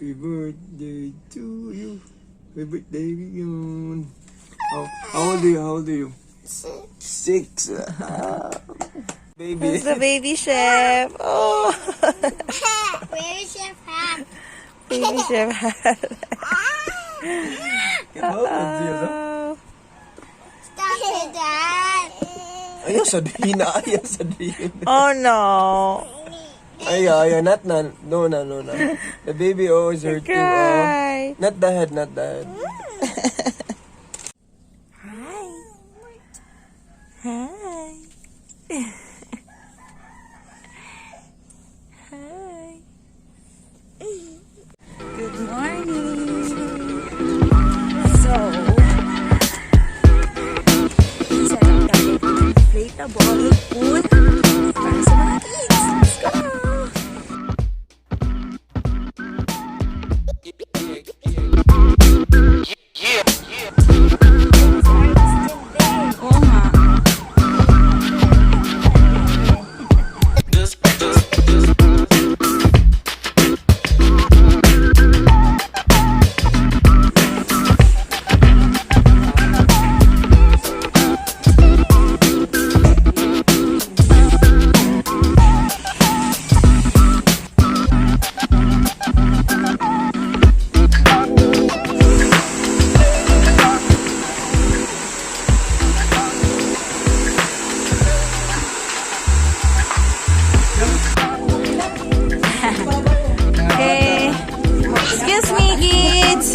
Happy birthday to you. Happy birthday, Rion. How old are you? 6. Baby. Who's the baby chef? Oh. Where's your hat? Baby chef hat. Oh. Stop it, Dad. Ayaw sabihin na. Ayaw sabihin. Oh no. Ayaw. No. The baby is hurting. Cry. Not the head. Hi. Hi. Hi. Good morning. So, set up tayo ng inflatable pool para sa mga kids. Let's go! Oo nga. Okay. Excuse me, kids.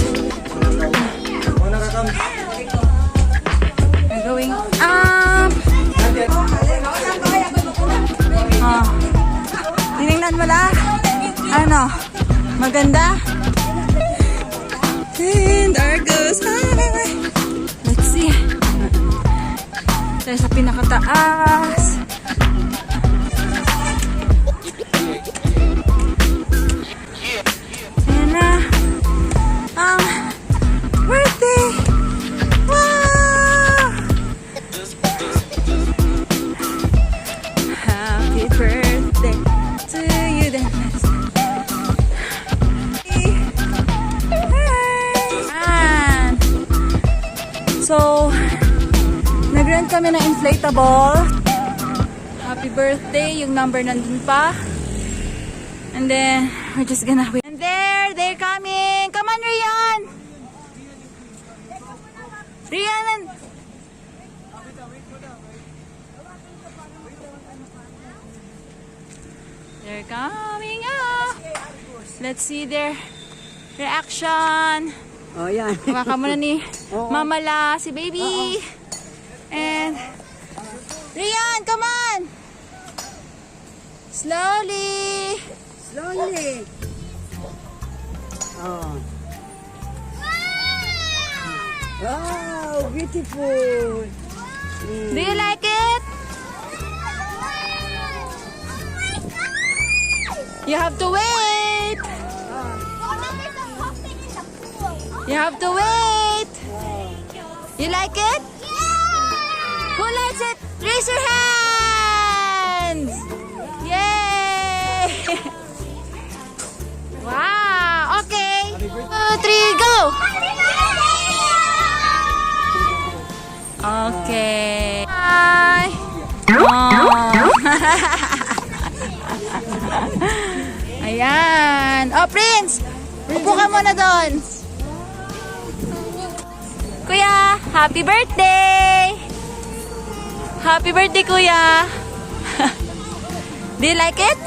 We're going up. Oh. Tinignan mo lang. Ano? Maganda? And there goes. Hi. Let's see. Tayo sa pinakataas. Ayan na. Birthday! Wow! Happy birthday to you then. Hi! So, nag-rent kami ng inflatable. Happy birthday, yung number nandun pa. And then, we're just gonna wait. And they're coming! Come on, Rion! Rion! They're coming up! Let's see their reaction. Oh, yan. Baka muna ni Mama La, si baby. And Rion, come on! Slowly! Slowly. Oh. Wow, beautiful. Do you like it? You have to wait. You have to wait. You like it? Who likes it? Raise your hands. Yay! Wow. Okay. 2, 3, go. Okay. Hi. Oh. Ayan. Oh, Prince. Upo ka muna doon. Kuya, happy birthday. Happy birthday, Kuya. Do you like it?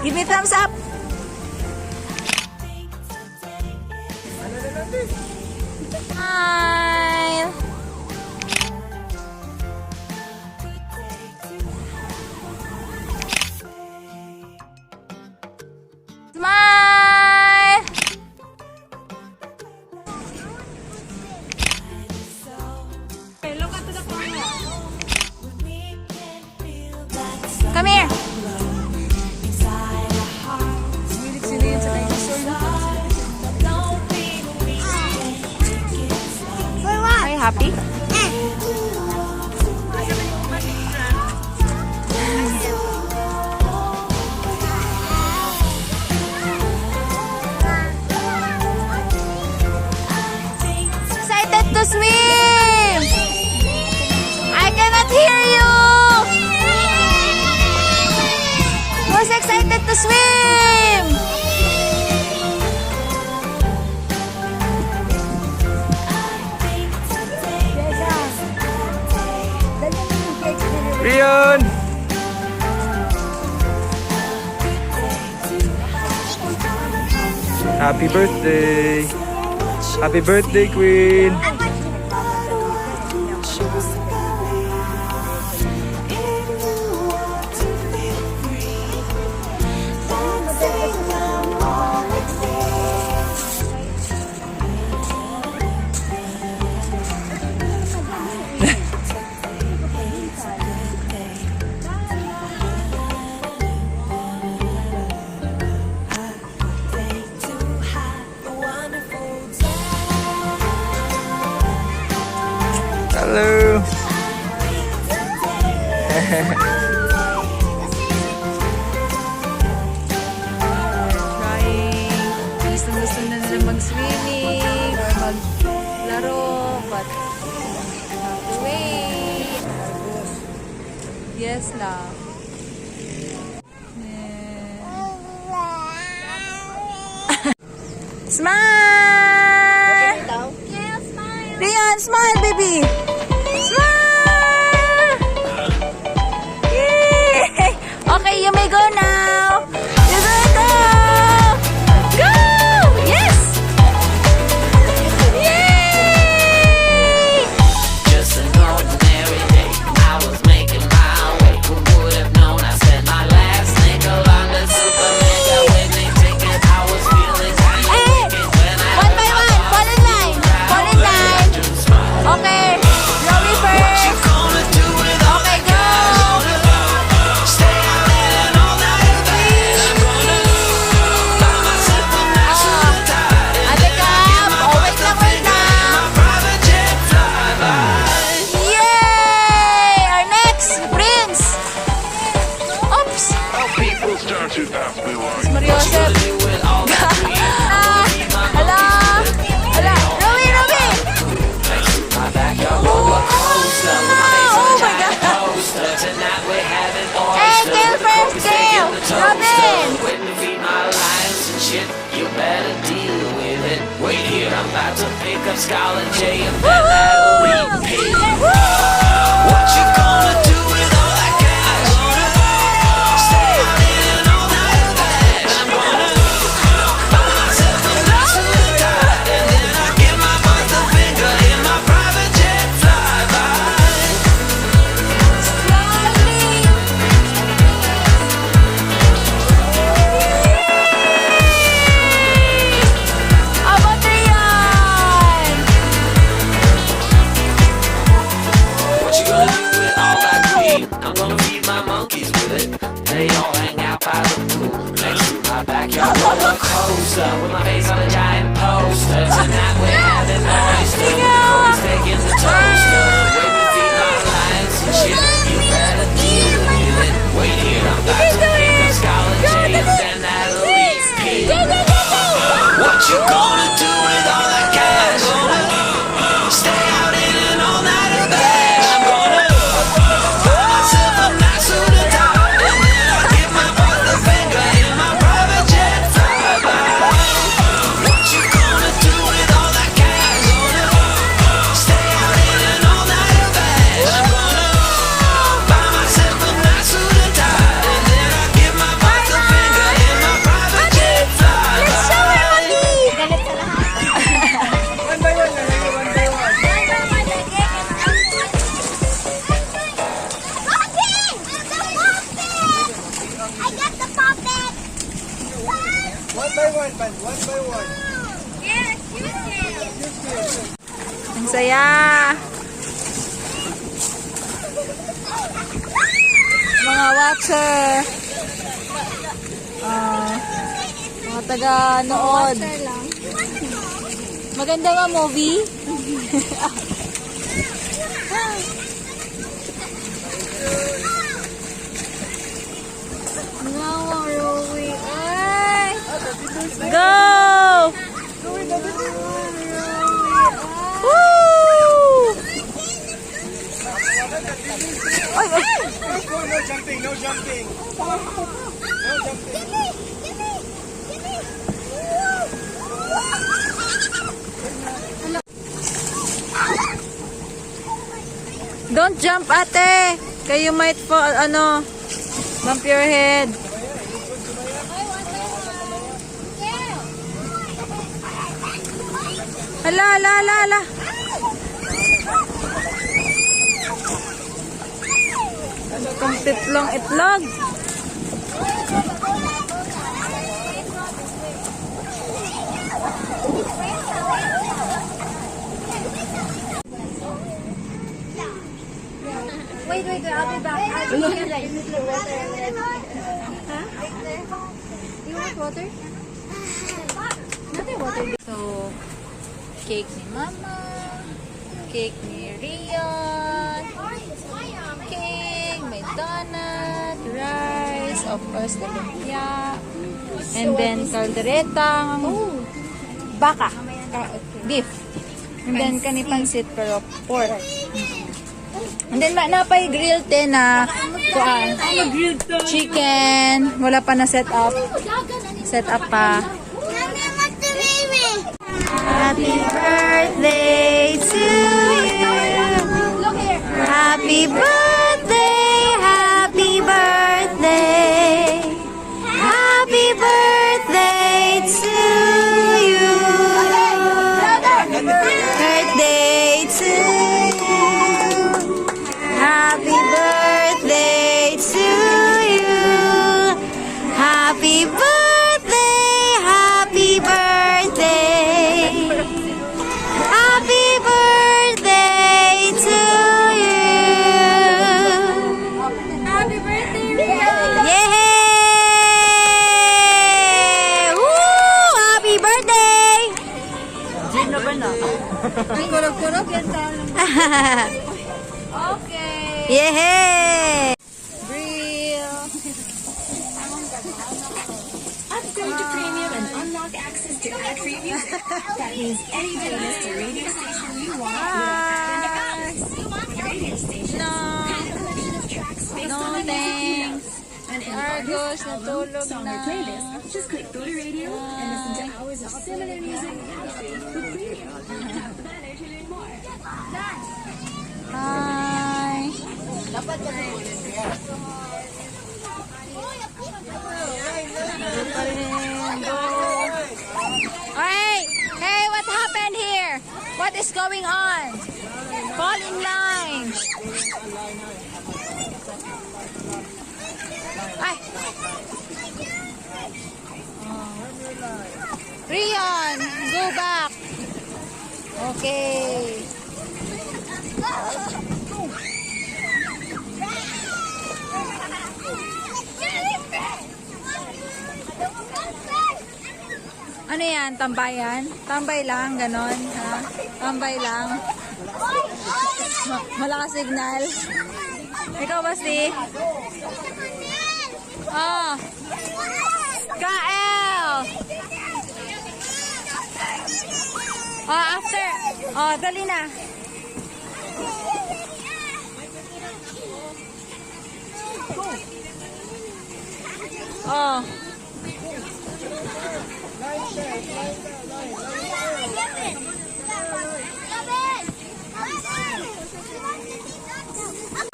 Give me thumbs up. Smile. Smile. Look at the camera. Come here. Sila yun sa dinosaur. mag-swim! Rion! Happy birthday! Happy birthday, Queen! Hello! Trying. Gusto na nila mag-swimming or maglaro, but have to wait. Yes, love. Smile! Rion, smile, baby! Smile! Yay! Okay, you may go now. You may go! Go! Yes! Yay! Just an ordinary day. I was making my way. Who would have known I spent my last nickel on the super mega winning ticket? I was feeling kind of wicked when I One by one, fall in line. Fall in line. Okay, Robbie first. gonna do with all Okay, go. stay out and all night bed. I'm gonna buy myself a nice little tie. Ate Cap, oh, wait lang. Private jet fly by. Yay! Our next, Prince. Oops. People start to ask me why. Mariosep. With all that Hello. Hello. Robbie, Robbie. my backyard roller coaster. Oh my God. Poster. Tonight we're having Hey, Gail first, Gail. Robin. When you feed my lines and shit, you better deal with it. Wait here, I'm about to pick up Scarlet J and then that'll repeat. What you gonna do with all that cash? Stay out in all night bed. I'm gonna buy myself a nice little tie, and then I give my butt the finger in my private jet flyby. About Rion. What you gonna do with all that weed? I'm gonna feed my monkeys with it. They all hang out by the pool next to my backyard roller coaster with my face on a giant poster. Tonight we're having oysters. Always taking the toaster. When we feed my lions and shit, you better deal with it. Wait here, I'm about to pick up Scarlet J and then that'll repeat. What you gonna do with all that cash? Stay out in all night bed. I'm gonna buy myself a nice little tie, and then I give my butt the finger in my private jet flyby. What you gonna do with all that cash? Stay out in all night bed. I'm gonna buy myself a nice little tie, and then I give my butt the finger in my private jet flyby. One by one, one by one. I got the puppet! One by one, man. One by one. Yes, you did! Ang saya. Mga watcher. Mga taga-nood. Maganda ba movie? Nawa, Rowie. Ay! Go! Woo! Ay, ay. No jumping, no jumping. No jumping. Don't jump, ate. Kayo might fall, bump your head. Hala, hala, hala, hala. Itong titlong itlog. Wait, I'll be back. I'll be here. Huh? You want water? Nothing water. So, cake ni Mama, cake ni Rion, cake, may donut, rice, of course, the lumpia, and then calderetang, baka, beef, and then kanipansit pero pork. And then napay grilled din na kuan, chicken, wala pa na set up pa. Happy birthday to you. Happy birthday, happy birthday. Happy birthday to you. Birthday to you. Happy birthday to you. Happy birthday, happy birthday. Happy birthday to you. Happy birthday, Rion. Yay! Woo! Happy birthday! Gino ba na? Ang kurog-kurog yan sa okay. Yay! Grill. Upgrade to premium and unlock access to ad-free music. That means any playlist or radio station you want. Radio station. No. A collection of tracks based No, on a music you love. thanks. And in Argos, artist, album, natulog song, na. or playlist, just click go to radio and listen to hours of similar music ad-free with premium. Tap the banner to learn more. Hi. Hey, hey, what happened here? What is going on? Fall in line. Ay. Rion, go back. Okay. Ano yan? Tambayan? Tambay lang, ganon. Ha? Tambay lang. Malakas signal. Ikaw ba, Steve? Oh. Kael! Oh, after. Oh, dali na. Oh.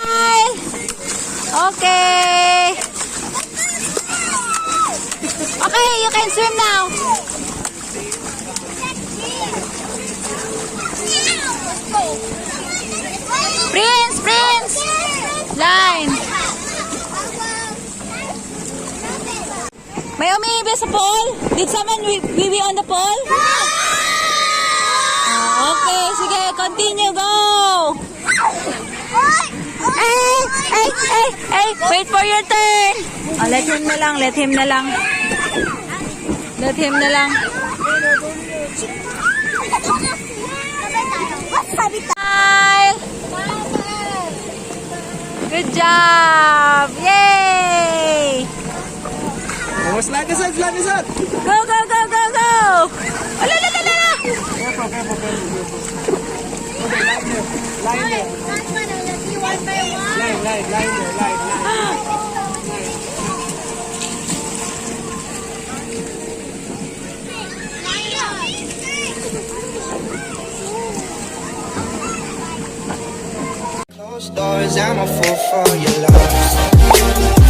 Hi. Okay. Okay, you can swim now. Prince, Prince. Line. May umiibi sa pool? Did someone wee on the pool? Okay, sige, continue, go! Hey, wait for your turn! Oh, let him na lang, let him na lang. Let him na lang. Smile! Good job! Yay! Oh, slide this out, slide this out. Go, go, go, go, go! Ala, la, la, la, la! Careful, careful, careful, careful. Okay, line there. Line there. Line there, line. Closed doors, I'm a fool for your love.